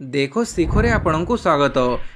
देखो शिखरे आपणଙ୍କୁ स्वागत।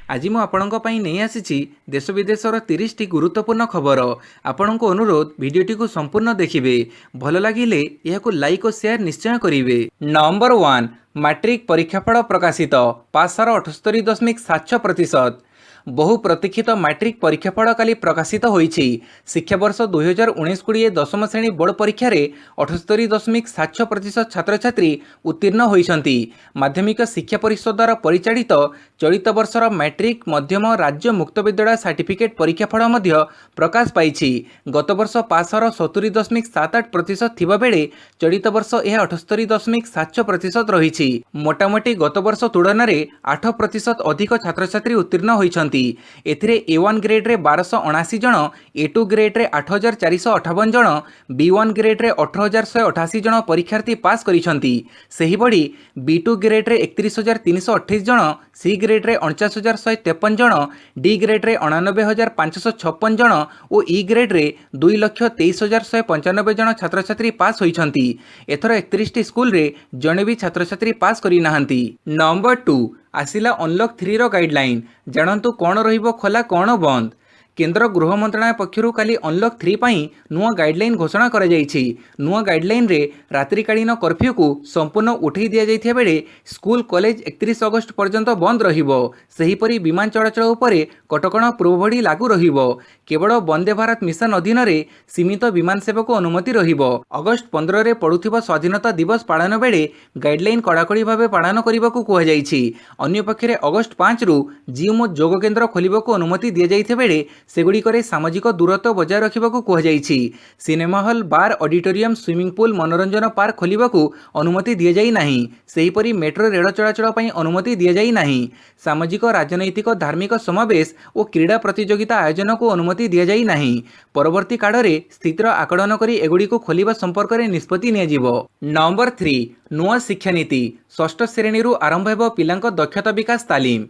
आज मु आपणଙ୍କ ପାଇଁ ନେଇ ଆସିଛି देश विदेशर 30 टी गुरुत्वपूर्ण खबर। आपणଙ୍କୁ अनुरोध भिडियोटी को संपूर्ण देखिए, भल लगिले यहाकु लाइक और शेयर निश्चय करिवे। नंबर 1 मैट्रिक परीक्षाफल प्रकाशित, पास हार 78.76%। बहु प्रतीक्षित मैट्रिक परीक्षाफल काली प्रकाशित होईछि। शिक्षा वर्ष 2019-20 दशम श्रेणी बोर्ड परीक्षा रे 78.76% छात्र छात्री उत्तीर्ण होईछंती। माध्यमिक शिक्षा परिषद द्वारा परिचालित चलित वर्षर मैट्रिक मध्यम राज्य मुक्त विद्यालय सर्टिफिकेट परीक्षाफल मध्य प्रकाश पाइछि। गत वर्ष पास हार 70.78% थिबा बेले चलित वर्ष यह 78.76% रहिछि। मोटामोटी गत वर्ष तुलन में 8% अधिक छात्र छात्री उत्तीर्ण होईछंती। एथिरे A1 ग्रेड रे 1279 जन, A2 ग्रेड रे 8458 जन, B1 ग्रेड रे 18188 जन परीक्षार्थी पास करिसंती। सेही बड़ी B2 ग्रेड रे 31328 जन, C ग्रेड रे 49153 जन, D ग्रेड रे 89556 जन और E ग्रेड रे 2,23,195 जन छात्र छात्री पास होइछंती। एथर 31 टी स्कूल रे जने भी छात्र छात्री पास करि नाहंती। नंबर 2 आसिला अनलॉक 3 रो गाइडलाइन। जानंतु कौन रहिबो खोला कौन बंद। केंद्र गृह मंत्रालय पक्षरु काली अनलॉक 3 पई नुआ गाइडलाइन घोषणा करा जायछि। नुआ गाइडलाइन रे रात्रिकालीन कर्फ्यू को संपूर्ण उठै दिया जायथिया बेले स्कूल कॉलेज 31 अगस्त पर्यंत बंद रहिबो। सेही परी विमान चलाचल उपरे कटकणा पूर्वभड़ी लागू रहिबो। केवल वंदे भारत मिशन अधीन रे सीमित विमान सेवा को अनुमति रहिबो। अगस्त 15 रे पड़ुथिबा स्वाधीनता दिवस पालन बेले गाइडलाइन कड़ाकड़ी भावे पालन करबाकू कुहा जायछि। अन्य पक्षरे अगस्त 5 रु जिम और योग केंद्र खोलिबाकू अनुमति दिया जायथिया बेले सेगुड़िकरे सामाजिक दूरत्व बजाय रखिबाकू कुहा जायछि। सिनेमा हॉल, बार, ऑडिटोरियम, स्विमिंग पूल, मनोरंजन पार्क खोलिबाकू अनुमति दिया जाई नाही। सेही परी मेट्रो रेल चलाचल पई अनुमति दिया जाई नाही। सामाजिक, राजनैतिक, धार्मिक समावेश और क्रीड़ा प्रतियोगिता आयोजन को अनुमति दिया जाई नाही। परवर्ती काल रे स्थितिर आकलन करी एगुडी को खोलिबा संपर्क रे निष्पत्ति निया जिवो। नंबर 3 नुआ शिक्षा नीति। षष्ठ श्रेणी रु आरंभ हेबो पिलांक दक्षता विकास तालीम।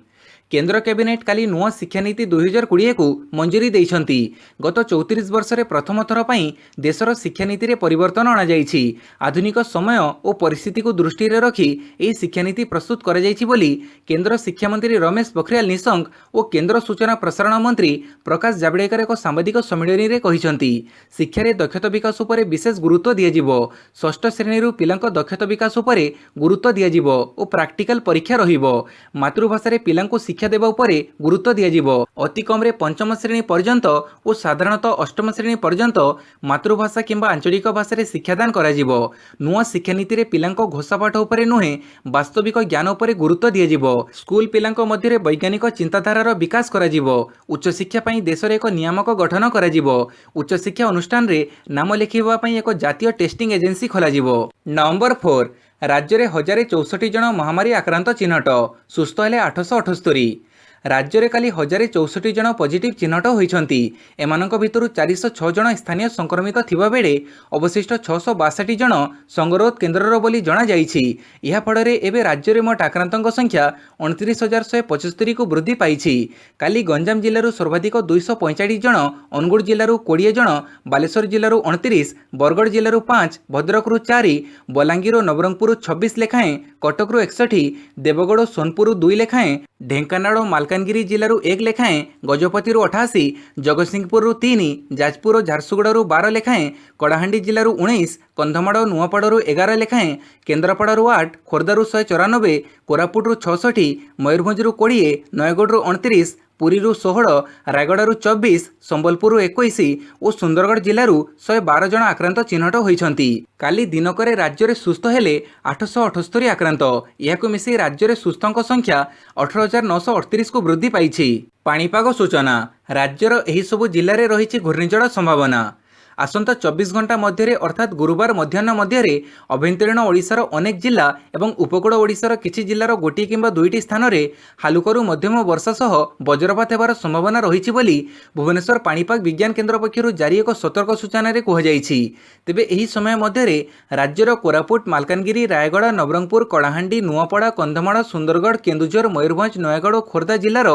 केंद्र कैबिनेट काली नुआ शिक्षा नीति 2020 को मंजूरी देइछंती। गत 34 वर्ष रे प्रथम थर पई देशर शिक्षा नीति रे परिवर्तन आना जाइछि। आधुनिक समय और परिस्थिति को दृष्टि रे रखी एही शिक्षा नीति प्रस्तुत करा जाइछि बोली केंद्र शिक्षा मंत्री रमेश पोखरियाल निशंक और केंद्र सूचना प्रसारण मंत्री प्रकाश जावड़ेकर एक सांबादिक सम्मेलन रे कहिसंती। शिक्षा रे दक्षता विकास उपरे विशेष गुरुत्व दिया जिवो। षष्ठ श्रेणी रु पिलांक दक्षता विकास उपरे गुरुत्व दिया जिवो और प्रैक्टिकल परीक्षा रहिबो। मातृभाषा रे पिलांको शिक्षा देवा उपरे गुरुत्व दिया जिवो। अति कम रे पंचम श्रेणी पर्यंत और साधारणतः अष्टम श्रेणी पर्यंत मातृभाषा किंबा आंचलिक भाषा रे शिक्षादान करा जिवो। नुआ शिक्षा नीति रे पिलांको घोषा पाठ उपरे नुहे वास्तविक ज्ञान उपरे गुरुत्व दिया जिवो। स्कूल पिलांको मध्य रे वैज्ञानिक चिंताधारार विकास करा जिवो। उच्च शिक्षा पई देश रे एक नियामक गठन करा जिवो। उच्च शिक्षा अनुष्ठान रे नाम लिखिबा पई एक जातीय टेस्टिंग एजेंसी खोला जिवो। नंबर 4 राज्य में 1064 जन महामारी आक्रांत चिन्हट, सुस्थ हेले 878। राज्य में काली 1064 जन पॉजिटिव चिन्हट होइछंती। एमानक भितरु 406 जन स्थानीय संक्रमित थिबा बेले अवशिष्ट 662 जन संगरोध केन्द्रर बोली जना जाइछि। या फଳରେ एबे राज्य में मोट आक्रांतक संख्या 29,175 को वृद्धि पाइछि। काली गंजाम जिल्लारू सर्वाधिक 245 जन, अनुगुड़ जिल्लारू 20 जन, बालेश्वर जिल्लारू 29, बरगड़ जिल्लारू 5, भद्रकरू 4, बलांगीर और नवरंगपुर 26 लेखाएं, कटकरू 61, देवगढ़ और सोनपुर 2 लेखाएं, ढेंकानाल और मालकानगिरी जिल्लारू 1 लेखाएं, गजपतिरू 88, जगतसिंहपुर 3, जाजपुर और झारसुगुड़ारू 12 लेखाएं, कड़ाहांडी जिल्लारू 19, कंधमाड़ और नुआपड़ारू 11 लेखाएं, केन्द्रापड़ारू 8, खोर्धारू 194, कोरापुटरू 66, मयूरभंजरू 20, नयगढ़रू 29, पुरीरू 16, रायगड़ारू 24, संबलपुर 21 और सुंदरगढ़ जिल्लारू 112 जन आक्रांत चिन्हट होइछंती। काली दिनकरे राज्य में सुस्थ हेले 878 आक्रांत। यहाकु मिसी राज्य में सुस्थଙ୍କ संख्या 18,938 को वृद्धि पाइछि। पाणीपाग सूचना। राज्यर एही सबु जिल्ला रे रहिछि घूर्णिझड़ संभावना। आसंता 24 घंटा मध्य अर्थात गुरुवार मध्याह्न मध्य अभ्यंतरीण ओडिशार अनेक जिला एवं उपकूल ओडिशार किछि जिल्लार गोटी किंबा दुईटी स्थान में हालुकरू मध्यम वर्षा सह वज्रपात हेबार संभावना रहिछि बोली भुवनेश्वर पाणीपाग विज्ञान केन्द्र पक्षरु जारी एक सतर्क सूचना रे कुहाଯାଇଛି। तेबे एही समय मध्य राज्यर कोरापुट, मालकानगिरी, रायगड़ा, नवरंगपुर, कड़ाहांडी, नुआपड़ा, कंधमाड़, सुंदरगढ़, केन्दुझर, मयूरभंज, नयगढ़ और खोर्धा जिल्लार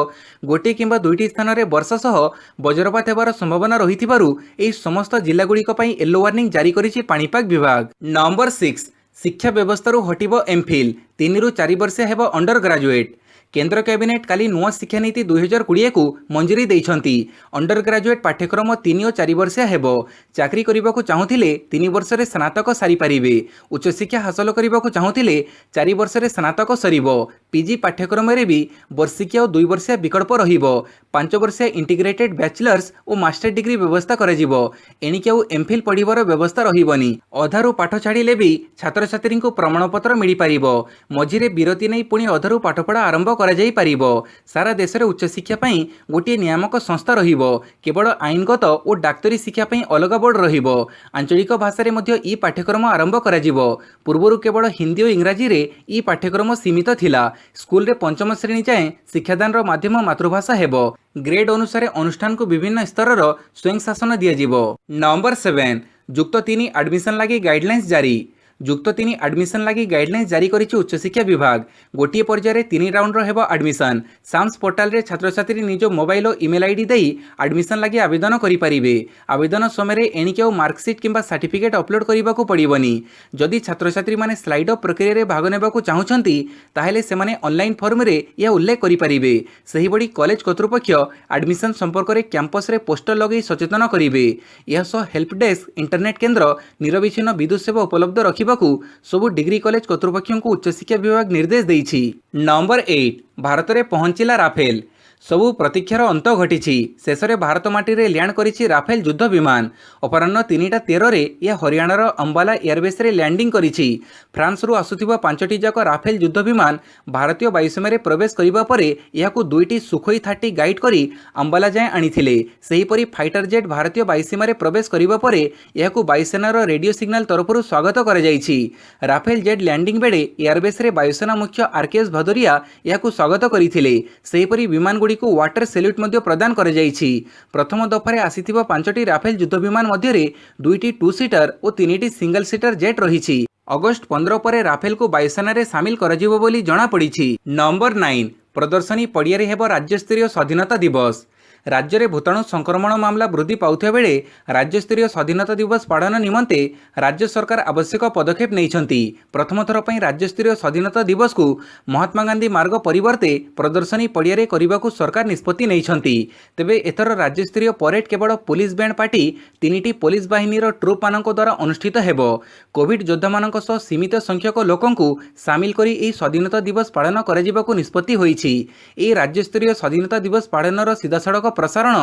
गोटी किंबा दुईटी स्थान में वर्षा सह वज्रपात हेबार संभावना रहिथिबारु एही समस्त जिल्लागुड़िक पई येलो वार्निंग जारी करिछि पाणीपाग विभाग। नंबर 6 शिक्षा व्यवस्था हटिब एमफिल। 3 ରୁ 4 ବର୍ଷ ହେବ अंडर ग्रेजुएट। केंद्र कैबिनेट काली नुआ शिक्षा नीति 2020 को मंजूरी देइछंती। अंडर ग्रेजुएट पाठ्यक्रम 3 और 4 वर्षिया हेबो। चाकरी करबा को चाहुथिले 3 वर्ष रे स्नातक सारी पारिबे। उच्च शिक्षा हासिल करबा को चाहुथिले 4 वर्ष रे स्नातक सरीबो। पीजी पाठ्यक्रम रे भी वर्षिकिया और 2 वर्षिया विकल्प रहिबो। 5 वर्षिया इंटीग्रेटेड बैचलर्स और मास्टर डिग्री व्यवस्था कराजिबो। एणिके और एमफिल पढ़िबार व्यवस्था रहिबनी। अधारू पाठ छाड़िले भी छात्र छात्री को प्रमाणपत्र मिल पारिबो। मझिरे विरति नै पुणी अधारू पाठपढ़ा आरंभ करा जाई पारिबो। सारा देश रे उच्च शिक्षा पई गोटे नियामक संस्था रहिबो। केवल आईनगत और डाक्तरी शिक्षा पई अलग बोर्ड रहिबो। आंचलिक भाषा रे मध्य ई पाठ्यक्रम आरंभ करा जिवो। पूर्वरु केवल हिंदी और इंग्राजी रे ई पाठ्यक्रम सीमित थिला। स्कूल रे पंचम श्रेणी जाए शिक्षादान रो माध्यम मातृभाषा हेबो। ग्रेड अनुसार अनुष्ठान को विभिन्न स्तर रो स्वयं शासन दिया जिवो। नंबर 7 युक्त 3 एडमिशन लागि गाइडलाइंस जारी। युक्त 3 एडमिशन लगी गाइडलाइंस जारी करिछि उच्च शिक्षा विभाग। गोटे पर्यायर 3 राउंड हेबो एडमिशन। साम्स पोर्टाल रे छात्र छात्री निज मोबाइल और ईमेल आईडी देई एडमिशन लगी आवेदन करि परिबे। आवेदन समय एणिके और मार्कशीट किंबा सर्टिफिकेट अपलोड करबा को पड़िबनी। जदि छात्र छात्री माने स्लाइड अप प्रक्रिया रे भाग नेबा को चाहुछंती ताहेले से माने ऑनलाइन फॉर्म रे या उल्लेख करि परिबे। सही बडी कॉलेज कर्तृपक्ष एडमिशन संपर्क रे कैंपस रे पोस्टर लगै सचेतन करिवे। यह सो हेल्प डेस्क इंटरनेट केंद्र निरविच्छिन्न विद्युत सेवा उपलब्ध रखिबा सबु डिग्री कॉलेज कर्तृपक्ष को उच्च शिक्षा विभाग निर्देश देइछि। नंबर 8 भारत रे पहुंचिला राफेल। सबु प्रतीक्षार अंत घटी। शेष में भारत माटी रे लैंड करिछि राफेल युद्ध विमान। अपराह्न 3:13 रे यह हरियाणार अंबाला एयरबेस रे लैंडिंग करिछि। फ्रांस रु आसुथिबा 5टी जाक राफेल युद्ध विमान भारतीय वायुसेना रे प्रवेश करिबा परे याकु 2टी सुखोई 30 गाइड करी अंबाला जाए आनिथिले। सेहीपरि फाइटर जेट भारतीय वायुसीमा रे प्रवेश करिबा परे याकु वायुसेनार रेडियो सिग्नल तरफरु स्वागत करा जाइछि। राफेल जेट लैंडिंग बेडे एयरबेस रे वायुसेना मुख्य आरकेएस भदौरिया याकु स्वागत करिथिले। सेहीपरि विमान को वाटर सैल्यूट मध्य प्रदान कर जाइछि। प्रथम दफारे आसीथिबा 5टी राफेल युद्ध विमान मध्य रे 2टी 2 सीटर और 3टी सिंगल सीटर जेट रहिछि। अगस्त 15 पर राफेल को वायुसेना रे शामिल कराजिबो बोली जणा पड़िछि। नंबर 9 प्रदर्शनी पड़िया रे हेबो राज्यस्तरीय स्वाधीनता दिवस। राज्य में भूताणु संक्रमण मामला वृद्धि पाउथिबा बेले राज्यस्तरीय स्वाधीनता दिवस पालन निमंते राज्य सरकार आवश्यक पदक्षेप नैछंती। प्रथम थर पई राज्यस्तरीय स्वाधीनता दिवस को महात्मा गांधी मार्ग परिवर्ते प्रदर्शनी पड़िया रे करिबाकू सरकार निष्पत्ति नैछंती। तेबे एथर राज्यस्तरीय परेड केवल पुलिस बैंड पार्टी 3टी पुलिस बाहिनीर ट्रुप मानक द्वारा अनुष्ठित हेबो। कोविड योद्धा मानक सह सीमित संख्यक लोकंकू सामिल करी एही स्वाधीनता दिवस पालन कराजिबाकू निष्पत्ति होईछि। एही राज्यस्तरीय स्वाधीनता दिवस पालनर सीधासड़क प्रसारण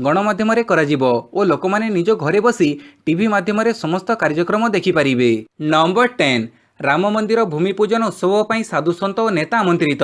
गणमाध्यम कराजिबो और लोक माने निज घरे बसी टीवी माध्यम समस्त कार्यक्रम देखिपारिबे। नंबर 10 राम मंदिर भूमि पूजन उत्सव पर साधु सन्त और नेता आमंत्रित।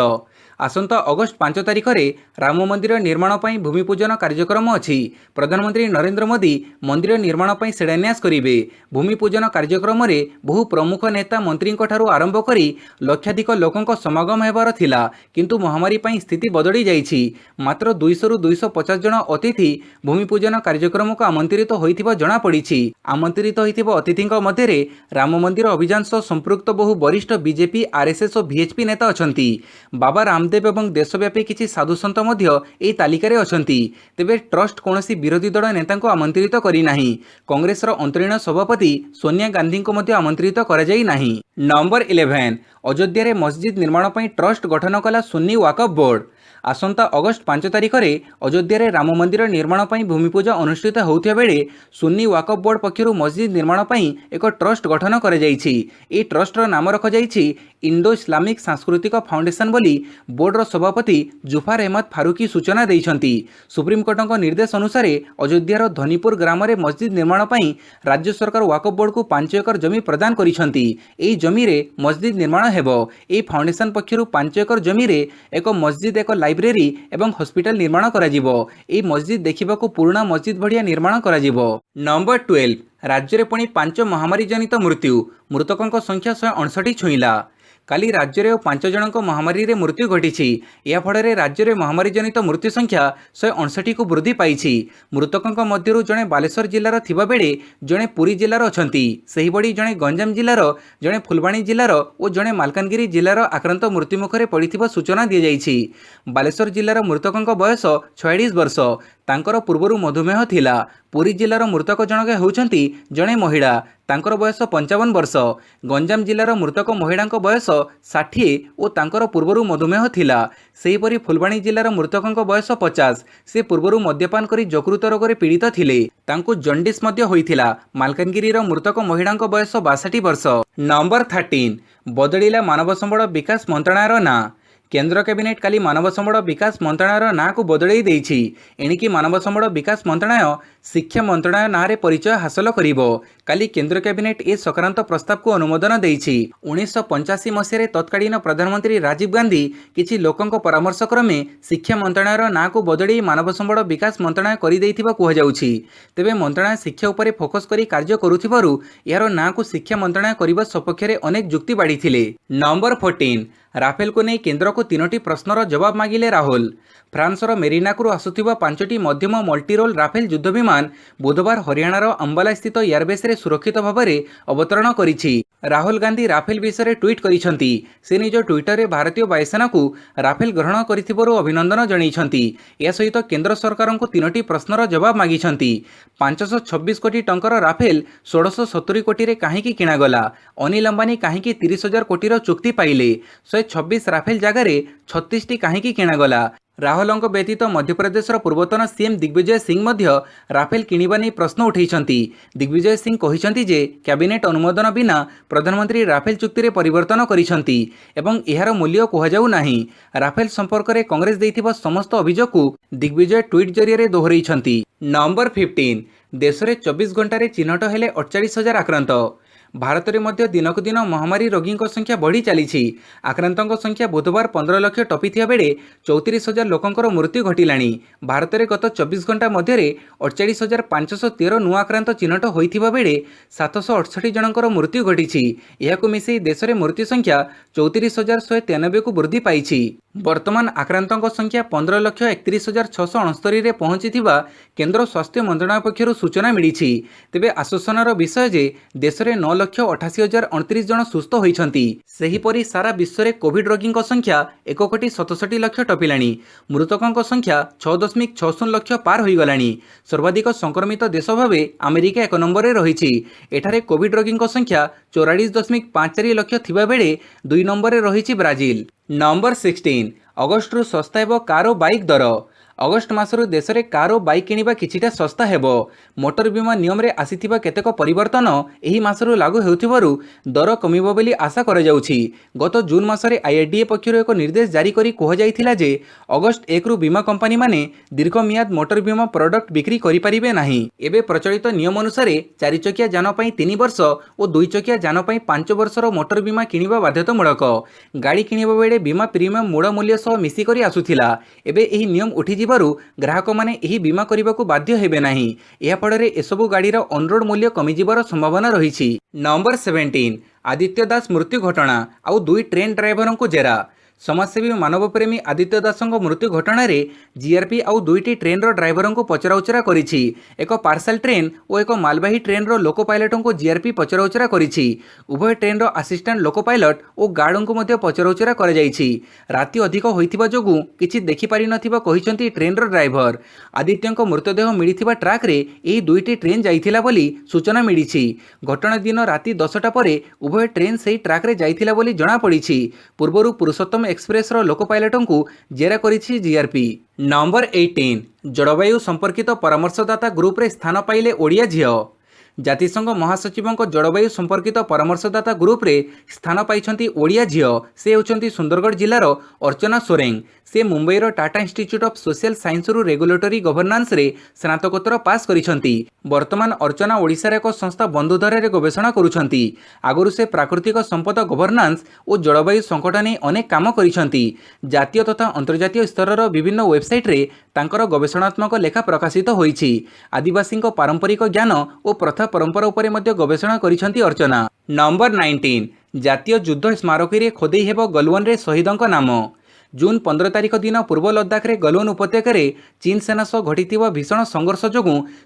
आसंता अगस्त 5 तारिख में राम मंदिर निर्माण पर भूमि पूजन कार्यक्रम अछि। प्रधानमंत्री नरेंद्र मोदी मंदिर निर्माण पर शिलान्यास करेंगे। भूमि पूजन कार्यक्रम में बहु प्रमुख नेता मंत्री आरंभ करी लक्षाधिक लोकों समागम हेबार थिला, किंतु महामारी पर स्थिति बदली जाइछि। मात्र 200 रु 250 जन अतिथि भूमि पूजन कार्यक्रम को आमंत्रित होइथिबा जणा पड़िछि। आमंत्रित होइथिबा अतिथिंक मध्य राम मंदिर अभियान सह संपृक्त बहु वरिष्ठ बीजेपी आरएसएस और वीएचपी नेता अछंती। बाबा रामदेव एवं देशव्यापी किछि साधु सन्त मध्य एही तालिकारे अछंती। तेबे ट्रस्ट कोनोसी विरोधी दल नेतांको आमंत्रित करि नाही। कांग्रेसर अंतरीण सभापति सोनिया गांधी को मध्य आमंत्रित करा जाई नाही। नंबर 11 अयोध्या रे मस्जिद निर्माण पई ट्रस्ट गठन कला सुन्नी वाकफ बोर्ड। आसंता अगस्त 5 तारिख में अयोध्या रे राम मंदिर निर्माण पई भूमिपूजा अनुष्ठित होउथिबा बेले सुन्नी वाकफ बोर्ड पक्षरु मस्जिद निर्माण पई एक ट्रस्ट गठन करा जाइछि। ए ट्रस्टर नाम रखा जाइछि इंडो इस्लामिक सांस्कृतिक फाउंडेशन बोली बोर्डर सभापति जुफार अहमद फारूकी सूचना दैछंती। सुप्रीमकोर्टक निर्देश अनुसार अयोध्यार धनीपुर ग्राम रे मस्जिद निर्माण पई राज्य सरकार वाकफ बोर्ड को 5 एकर जमी प्रदान करिसंती। एही जमी रे मस्जिद निर्माण हेबो। ए फाउंडेशन पक्षरु 5 एकर जमी रे एक मस्जिद, एक लाइब्रेरी एवं हॉस्पिटल निर्माण कराजिबो। ए मस्जिद देखिबाकू पुराना मस्जिद भड़िया निर्माण कराजिबो। नंबर 12 राज्य रे पुणी 5 महामारी जनित मृत्यु, मृतकों संख्या 159 छुईला। काली राज्य में 5 जनक महामारी रे मृत्यु घटी। या फल राज्य में महामारी जनित मृत्यु संख्या 159 को वृद्धि पाई। मृतकों मध्य जड़े बालेश्वर जिलार थिबा बेले जड़े पुरी जिलार अछंती। सेही बड़ी जड़े गंजाम जिलार, जड़े फुलबाणी जिलार और जड़े मालकानगिरी जिलार आक्रांत मृत्युमुखरे पड़िथिबा सूचना दी जाइछि। बालेश्वर जिलार मृतकों बयस 46 वर्ष, तांकर पूर्वरु मधुमेह थिला। पुरी जिल्लार मृतक जनक हेउचंती जणे महिला, तांकर बयस 55 वर्ष। गंजाम जिल्लार मृतक महिलांक बयस 60 ओ तांकर पूर्वरु मधुमेह थिला। सेहीपरि फुलबाणी जिल्लार मृतकंक बयस 50, से पूर्वरु मद्यपान करी यकृत रोगरे पीड़ित थिले, तांकु जंडिस मध्य होइथिला। मालकानगिरीर मृतक महिलांक बयस 62 वर्ष। नंबर 13 बदलिला मानव संबल विकास मंत्रालयर ना। केंद्र कैबिनेट काली मानव संबल विकास मंत्रालयर ना को बदलई देछि। एणिकी मानव संबल विकास मंत्रालय शिक्षा मंत्रालय ना रे परिचय हासिल करिवो। काली केंद्र कैबिनेट ए सकारांत प्रस्ताव को अनुमोदन देछि। 1985 मसीह तत्कालीन प्रधानमंत्री राजीव गांधी किछि लोकंक परामर्श क्रमे शिक्षा मंत्रालयर ना को बदलई मानव संबल विकास मंत्रालय करि दैथिबा कुहा जाउछि। तेबे मंत्रालय शिक्षा उपरे फोकस करी कार्य करुथिबारु यार ना को शिक्षा मंत्रालय करिबा सपक्षरे अनेक जुक्ति बाढ़ीथिले। नंबर 14 राफेल को नहीं केंद्र को 3टी प्रश्नर जवाब मागिले राहुल। फ्रांसर मेरिनाकु आसुथिबा 5टी मध्यम मल्टीरोल राफेल युद्ध विमान बुधवार हरियाणार अंबाला स्थित एयरबेस रे सुरक्षित भाव में अवतरण करिछि। राहुल गांधी राफेल विषय ट्वीट करिसंती। से निज ट्विटर रे भारतीय वायुसेना को राफेल ग्रहण करिथिबारु अभिनंदन जणाइछंती। या सहित केंद्र सरकार को 3टी प्रश्नर जवाब मागिछंती। 526 कोटी टंकर राफेल 1670 कोटी रे काहेकि किणागला? अनिल अंबानी काहेकि 30,000 कोटीर चुक्ति पाइले? 126 राफेल जगार 36टी काहेकि किणागला? राहुलंक व्यतीत मध्यप्रदेशर पूर्वतन सीएम दिग्विजय सिंह मध्य राफेल किणिबा नै प्रश्न उठैछंती। दिग्विजय सिंह कहिसंती जे कैबिनेट अनुमोदन बिना प्रधानमंत्री राफेल चुक्ति रे परिवर्तन करिसंती एवं एहार मूल्य कुहा जाउ नाही। राफेल संपर्क रे कांग्रेस दैथिबा समस्त अभियोग को दिग्विजय ट्वीट जरिए दोहरैछंती। नंबर 15 देश में 24 घंटे चिन्हट हेले 48,000 आक्रांत। भारत में मध्य दिनक दिन महामारी रोगी संख्या बढ़ी चली। आक्रांतों संख्या बुधवार 15 लाख टपिथिया बेले 34,000 लोकंकर मृत्यु घटिलाणी। भारत में गत 24 घंटा मध्य 48,513 नुआ आक्रांत चिन्हट होइथिबा बेले 768 जनकर मृत्यु घटी। यहाकु मिसई देश में मृत्यु संख्या 34,193 को वृद्धि पाई। वर्तमान आक्रांतों संख्या 15,31,669 रे पहुंची केंद्र स्वास्थ्य मंत्रालय पक्षर सूचना मिली। तेबे आश्वासनर विषय जे देश में 9,88,029 जन सुस्थ होइछंती। सेहीपरि सारा विश्व में कोविड रोगी संख्या 1,67,00,000 टपिलाणी। मृतकों संख्या 6.60 लाख पार होइगलाणी। सर्वाधिक संक्रमित देश भाव अमेरिका 1 नंबर में रही। एठारे कोविड रोगी संख्या 44.54 लाख थिबा बेले 2 नंबर में रही ब्राजिल। नंबर 16 अगस्ट रु सस्ता हेबो कार और बाइक दर। अगस्ट मासरु देश में कार और बाइक किनिबा किछिटा सस्ता हेबो। मोटर बीमा नियम रे आसीथिबा केतेक परिवर्तन एही मासरु लागू हेउथिबारु दर कमिबो बोली आशा करा जाउछि। गत जून मासरे आईआरडीए पक्षरु एक निर्देश जारी करी कहा जाइथिला जे अगस्ट 1 रु बीमा कंपनी माने दीर्घ मियाद मोटर बीमा प्रोडक्ट बिक्री करि परिबे नाही। एबे प्रचलित नियम अनुसार 4 चकिया जान पई 3 वर्ष और 2 चकिया जान पई 5 वर्षर मोटर बीमा किनिबा बाध्यतामूलक। गाड़ी किनिबा बेले बीमा प्रीमियम मूल मूल्य सह मिसी करी आसुथिला। एबे एही नियम उठी ग्राहक माने एही बीमा करने को बाध्य हेबे नाही। या फଳରେ एसबु गाड़ीर ऑनरोड मूल्य कमिजिबार संभावना रही। नंबर 17 आदित्य दास मृत्यु घटना आउ 2 ट्रेन ड्राइवर को जेरा। समाजसेवी मानवप्रेमी आदित्य दास मृत्यु घटना रे जीआरपी आउ 2टी ट्रेन ड्राइवर को पचराउचरा करिछि। एक पार्सल ट्रेन और एक मालवाही ट्रेन लोको पायलट को जीआरपी पचराउचरा करिछि। उभय ट्रेन असिस्टेंट लोको पायलट और गार्ड को मध्य पचराउचरा कर जाइछि। राति अधिक होइथिबा जोगु किछि देखि पारि नथिबा कहिसंती ट्रेन ड्राइवर। आदित्य मृतदेह मिलिथिबा ट्रैक रे एही 2टी ट्रेन जाइथिला बोली सूचना मिलिछि। घटना दिन राति 10टा परे उभय ट्रेन सेही ट्रैक रे जाइथिला बोली जणा पड़िछि। पूर्वरु पुरुषोत्तम एक्सप्रेस रो लोको पायलट को जेरा करिछि जीआरपी। नंबर 18 जलवायु संपर्कित परामर्शदाता ग्रुप रे स्थान पाइले ओडिया झियो। जातिसंघ महासचिवों जलवायु संपर्कित परामर्शदाता ग्रुप रे स्थान पाइछंती ओडिया झियो। से होचंती सुंदरगढ़ जिलार अर्चना सोरेंग। से मुंबईर Tata institute of social science रु रेगुलेटरी गवर्नेंस रे स्नातकोत्तर पास करिछंती। वर्तमान अर्चना ओडिशार एक संस्था बंधुधर रे गवेषणा करुछंती। आगरु से प्राकृतिक संपद गवर्नेंस और जलवायु संकट नै अनेक काम करिछंती। जातीय तथा अंतर्जातीय स्तरर विभिन्न वेबसाइट रे तांकर गवेषणात्मक लेखा प्रकाशित होईछि। आदिवासी पारंपरिक ज्ञान और प्रथा परंपरा उपरे मध्य गवेषणा करिछंती अर्चना। नंबर 19 जातीय युद्ध स्मारकी रे खोदेई हेबो गलवान रे शहीदों नाम। जून 15 तारिख दिन पूर्व लद्दाख रे गलवान उपत्यकार चीन सेना सह घटी भीषण संघर्ष जो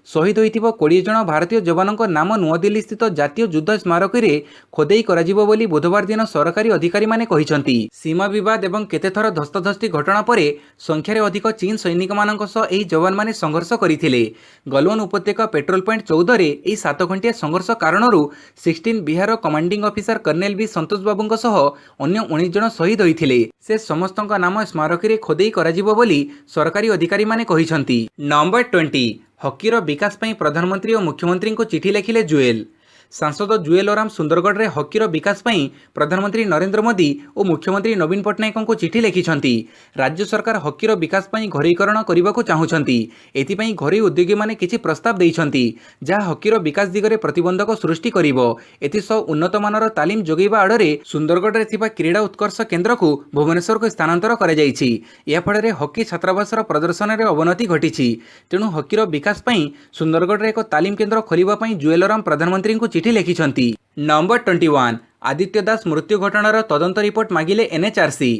शहीद होता 20 जन भारतीय जवानों नाम नुआदिल्ली स्थित जातीय युद्ध स्मारक में खोदई कर बुधवार दिन सरकारी अधिकारी माने कहिसंती। सीमा विवाद एवं केतेथर धस्ताधस्ती घटना पर संख्यार अधिक चीन सैनिक मानक सह एही जवान माने संघर्ष करथिले। गलवान उपत्यका पेट्रोल पॉइंट 14 रे एही 7 घंटिया संघर्ष कारणरू 16 Bihar commanding officer colonel B Santosh Babu सह अन्य 19 जन शहीद होइथिले। से समस्तक नाम स्मारक रे खोदई कराजिबो बोली सरकारी अधिकारी माने कहिसंती। नंबर 20 हॉकीर विकास पई प्रधानमंत्री और मुख्यमंत्री को चिठी लिखिले जुएल। सांसद जुएल ओराम सुंदरगढ़ रे हॉकीर विकास पई प्रधानमंत्री नरेंद्र मोदी और मुख्यमंत्री नवीन पट्टनायक को चिठी लिखिछंती। राज्य सरकार हॉकीर विकास पई घरोईकरण करने को चाहूछंती। एथिपई घरोई उद्योगी माने किछि प्रस्ताव देइछंती जहा हॉकीर विकास दिगरे प्रतिबंधक सृष्टि करिवो। एथिसह उन्नत मानर तालीम जोगैबा आड़े सुंदरगढ़ रे थिबा क्रीड़ा उत्कर्ष केन्द्र को भुवनेश्वर को स्थानांतर करा जायछि। या फଳରେ हॉकी छात्रावासर प्रदर्शन रे अवनति घटिछि। तेणु हॉकीर विकास पई सुंदरगढ़ रे एक तालीम केन्द्र खोलिबा पई जुएल ओराम प्रधानमंत्री को चिठी लिखिछंती। नंबर 21 आदित्य दास मृत्यु घटनार तदंत रिपोर्ट मागिले एनएचआरसी।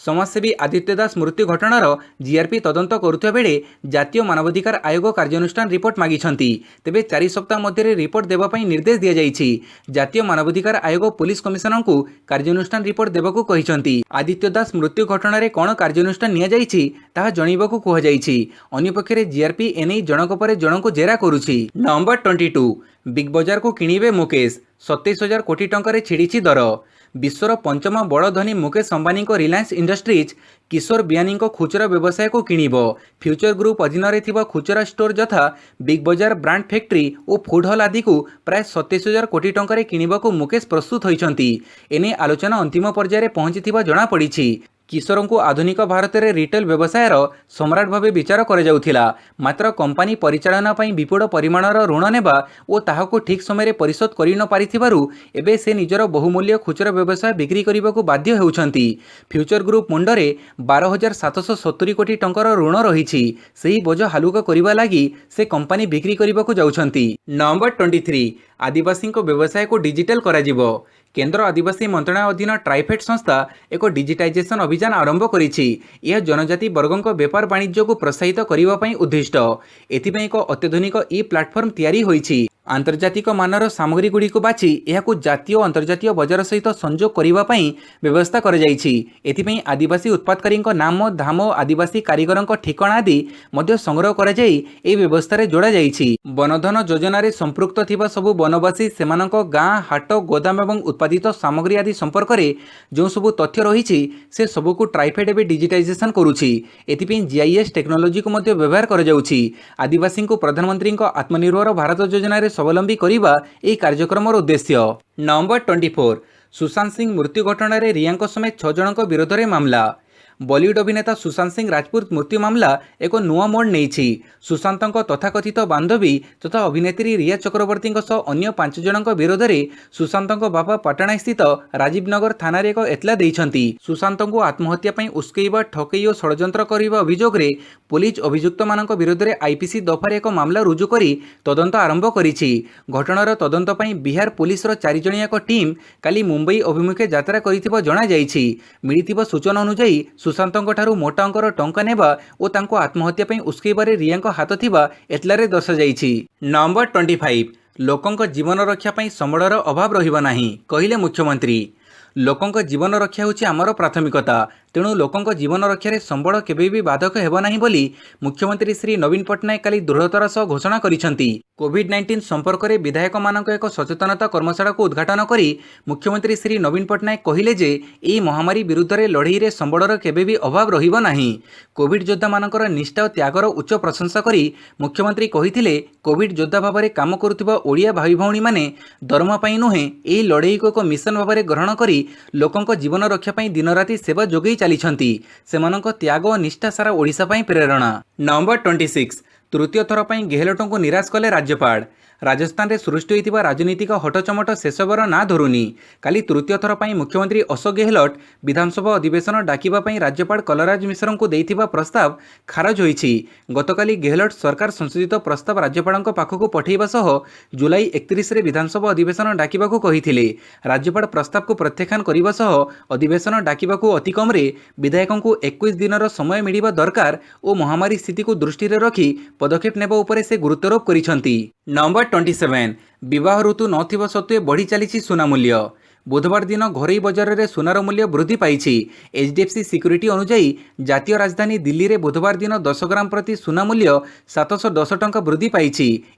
समाजसेवी आदित्य दास मृत्यु घटनार जीआरपी तदंत करुवा बेले जातीय मानवाधिकार आयोग कार्यानुष्ठान रिपोर्ट मागिछंती। तेबे 4 सप्ताह मध्य रिपोर्ट देवाई निर्देश दिया जायछि। जातीय मानवाधिकार आयोग पुलिस कमिशनर को कार्यानुष्ठान रिपोर्ट देबाकू कहिछंती। आदित्य दास मृत्यु घटनार कौन कार्यानुष्ठान निया जायछि ताहा जणिबाकू कुहाଯାଇଛି। अन्यपक्षे जीआरपी एने जनक पर जनक जेरा करुछि। नंबर 22 बिग बजार को किणिबे मुकेश 27,000 कोटी टंकार छिड़ी दर। विश्वर पंचम बड़ धनी मुकेश अंबानी को रिलायंस इंडस्ट्रीज किशोर बियानी को खुचरा व्यवसाय को किणिबो। फ्यूचर ग्रुप अधीन थिबा खुचरा स्टोर जथा बिग बजार ब्रांड फैक्ट्री और फूड हॉल आदि को प्राय 27,000 कोटी टंकार किणिबाकू मुकेश प्रस्तुत होइछंती। एने आलोचना अंतिम पर्यायर पहुंचीथिबा जणा पड़िछि। किशोर को आधुनिक भारत में रिटेल व्यवसायर सम्राट भाव विचार कर मात्र कंपनी परिचालना पई विपुल परिमाणर ऋण नेबा और ताहाको ठीक समय परिशोध करि न पारिथिबारु एबे से निजर बहुमूल्य खुचरा व्यवसाय बिक्री करने बाध्य हेउछंती। फ्यूचर ग्रुप मुंडरे 12,770 कोटी टंकार ऋण रही। सही बोझ हालुका करने लगी से कंपनी बिक्री करने को जाउछंती। नंबर 23 आदिवासी व्यवसाय को डिजिटल कराजिबो। केंद्र आदिवासी मंत्रालय अधीन ट्राइफेड संस्था एक डिजिटाइजेशन अभियान आरंभ करिछि। यह जनजाति वर्गों व्यापार वाणिज्य को प्रोत्साहित करने पई उद्दिष्ट। एथिपई एक अत्याधुनिक ई प्लाटफर्म तैयारी होइछि। आंतर्जातिक मानर सामग्री गुड़ी को बाछि एहाकु जातीय और अंतर्जातीय बजार सहित संजोग करने पई व्यवस्था कर जाइछि। एथिपई आदिवासी उत्पादकारी नाम धाम आदिवासी कारीगर ठिकाना आदि मध्य संग्रह कर जाई ए व्यवस्था रे जोड़ा जाइछि। वनधन योजना रे संपृक्त थिबा सबु वनवासी सेमानक गाँ हाट गोदाम एवं उत्पादित सामग्री आदि संपर्क में जो सबु तथ्य रही से सबको ट्राइफेड एवं डिजिटाइजेशन करुछि। एथिपई जीआईएस टेक्नोलोजी को मध्य व्यवहार कर जाउछि। आदिवासी को प्रधानमंत्री आत्मनिर्भर भारत योजना रे स्वावलंबी करिबा एही कार्यक्रमर उद्देश्य। नंबर 24 सुशांत सिंह मृत्यु घटना रे रिया समेत 6 जनक विरोध में मामला। बॉलीवुड अभिनेता सुशांत सिंह राजपूत मृत्यु मामला एक नुआ मोड़ नहीं। सुशांतଙ୍କ तथाकथित बांधवी तथा अभिनेत्री रिया चक्रवर्ती अन्य 5 जनक विरोध में सुशांतଙ୍କ बापा पाटणा स्थित राजीव नगर थाना एक एतला देइछंती। सुशांतଙ୍କୁ आत्महत्या पई उस्केइबा ठकेई और षड्यंत्र करबा अभियोग रे पुलिस अभियुक्त मानक विरोध में आईपीसी दफारे एक मामला रुजु करी तदंत आरंभ करिछि। घटनार तदंत पई बिहार पुलिस 4 जणिया एक टीम काली मुंबई अभिमुखे यात्रा करिथिबा जणा जाइछि। मिलिथिबा सूचना अनुसार सुशांतଙ୍କ ठारू मोटा अंकर टंका नेबा और तांको आत्महत्या पई उस्केइबारे रियाଙ୍କ हाथ थिबा एतलारे दर्शा जाइछि। नंबर 25 लोकंक जीवन रक्षा पई संबळर अभाव रहिबा नाही कहिले मुख्यमंत्री। लोकंक जीवन रक्षा होछि आमर प्राथमिकता। तेणु लोकंक जीवन रक्षार संबळ केबे भी बाधक हेब नाही बोली मुख्यमंत्री श्री नवीन पट्टनायक काली दृढ़तार सह घोषणा करिसंती। कोविड-19 संपर्क में विधायक मानक एक सचेतनता कर्मशाला को उद्घाटन करी मुख्यमंत्री श्री नवीन पट्टनायक कहिले जे एही महामारी विरुद्ध रे लड़ई रे संबळर केबे भी अभाव रहिबो नाही। कोविड योद्धा मानकर निष्ठा और त्यागर उच्च प्रशंसा करी मुख्यमंत्री कहिथिले कोविड योद्धा भाव में काम करुथिबा ओडिया भाई भौणी माने दरमा पई नुहे एही लड़ई को एक मिशन भाव में ग्रहण करी लोकंक जीवन रक्षा पई दिन राति सेवा जोगई चलीछंती। सेमानक त्याग और निष्ठा सारा ओडिशा पई प्रेरणा। नंबर 26 तृतीय थर पर गेहलोटों निराश कले राज्यपाल। राजस्थान में सृष्टि होता राजनीतिक हटचमट शेषबर ना धरुनी। काली तृतीय थर पर मुख्यमंत्री अशोक गेहलोट विधानसभा अधिवेशन डाकिबा राज्यपाल कलराज मिश्र को देथिबा प्रस्ताव खारज होईछि। गतकाली गेहलोट सरकार संशोधित प्रस्ताव राज्यपाल पाखक पठेबा सह जुलाई 31 रे विधानसभा अधिवेशन डाकिबाकू कहिथिले। राज्यपाल प्रस्ताव को प्रत्याख्यान करने सह अधिवेशन डाकिबाकू अति कम रे विधायकों को 21 दिन समय मिलिबा दरकार और महामारी स्थिति को दृष्टि रखी पदक्षेप नेबा उपरे से गुरुत्वारोप करिसंती। नंबर 27 विवाह ऋतु नथिबा सत्वे बढ़ी चली सुना मूल्य। बुधवार दिन घरोई बजार में सुनार मूल्य वृद्धि पाई। एचडीएफसी सिक्यूरिटी अनुजाई जातीय राजधानी दिल्ली में बुधवार दिन 10 ग्राम प्रति सुना मूल्य 710 टंका वृद्धि पाई।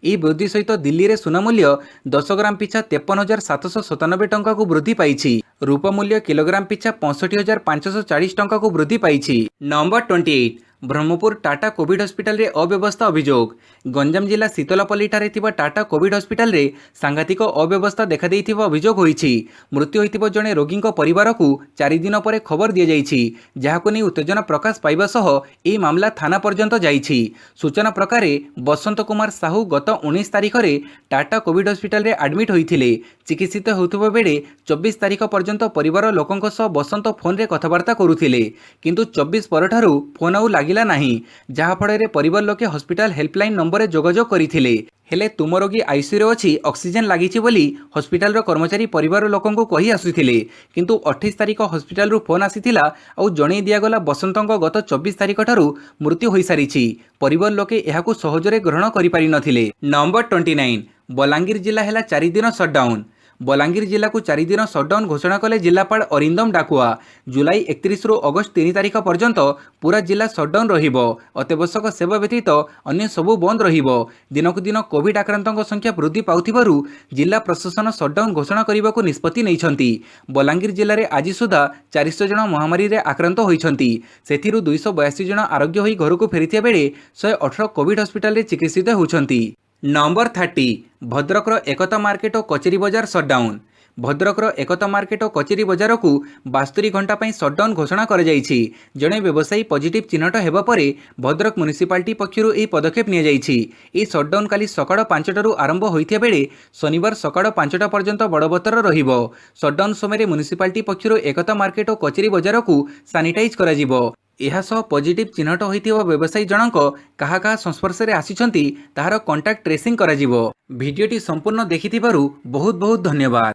यह वृद्धि सहित दिल्ली में सुना मूल्य 10 ग्राम पिछा 53,797 टंका को वृद्धि पाई। रूपा मूल्य किलोग्राम पिछा 65,540 टंका को वृद्धि पाई। Number 28 Brahmapur Tata covid hospital रे अव्यवस्था अभियोग। गंजाम जिला शीतलपल्ली ठारे थिबा टाटा कोविड हॉस्पिटल रे सांघातिक अव्यवस्था देखा देइथिबा अभियोग होईछि। मृत्यु होइथिबा जणे रोगी परिवार को 4 दिन पर खबर दिया जाइछि, जहाको नै उत्तेजना प्रकाश पाइबा सह एही मामला थाना पर्यंत जाइछि। सूचना प्रकार बसंत कुमार साहू गत 19 तारिख रे टाटा कोविड हॉस्पिटल रे एडमिट होइथिले। चिकित्सित होउथिबा बेले 24 तारिख पर्यंत परिवार लोकंक सह बसंत फोन रे कथबार्ता करुथिले, किंतु 24 परठारु फोन आउ लागिला नाही, जहा फଳରେ परिवार लोके हॉस्पिटल हेल्पलाइन नंबर रे जोगाजोग करिथिले। हेले तुम रोगी आईसीयू रे अछि, ऑक्सीजन लागिछि बोली हॉस्पिटल रो कर्मचारी परिवार लोकंको कहि आसुथिले, किंतु 28 तारिख हॉस्पिटल रू फोन आसीथिला और जणै दिया गला बसंतंक गत 24 तारिख ठारू मृत्यु होई सारिछि। परिवार लोके एहाकू सहजरे ग्रहण करि पारि नथिले। नंबर 29 बलांगीर जिला हेला 4 दिन शटडाउन। बलांगीर जिला को 4 दिन शटडाउन घोषणा कले जिलापाल अरिंदम डाकुआ। जुलाई 31 रु अगस्त 3 तारिख पर्यंत पूरा जिला शटडाउन रहिबो। अत्यावश्यक सेवा व्यतीत अन्य सबु बंद रहिबो। दिनकु दिन कोविड आक्रांतक संख्या वृद्धि पाउथिबारु जिला प्रशासन शटडाउन घोषणा करबाकू निष्पत्ति नैछंती। बलांगीर जिले में आज सुधा 400 जन महामारी रे आक्रांत होइछंती। सेथिरु 282 जन आरोग्य होई घरकू फेरिथिया बेले 118 कोविड हॉस्पिटल रे चिकित्सित होउछंती। नंबर 30 भद्रकर एकता मार्केट और कचेरी बजार शटडाउन। भद्रकर एकता मार्केट और कचेरी बजार को 72 घंटा पर शटडाउन घोषणा कर जड़े व्यवसायी पॉजिटिव चिन्हट होगा पर भद्रक म्युनिसिपालिटी पक्षर यह पदक्षेप नि शटडाउन काली सकाळ 5टारू आरंभ होता बेले शनिवार सकाळ 5टा पर्यंत बड़बतर रहिबो। शटडाउन समय म्युनिसिपालिटी पक्षर एकता मार्केट और कचेरी बजार को सानिटाइज करा एहासह पॉजिटिव चिन्हट होइथिबा व्यवसायी जनक कहा कहा संस्पर्श में आसिछंती ताहार कांटेक्ट ट्रेसिंग करा जिवो। भिडियोटी संपूर्ण देखिथिबारु बहुत बहुत धन्यवाद।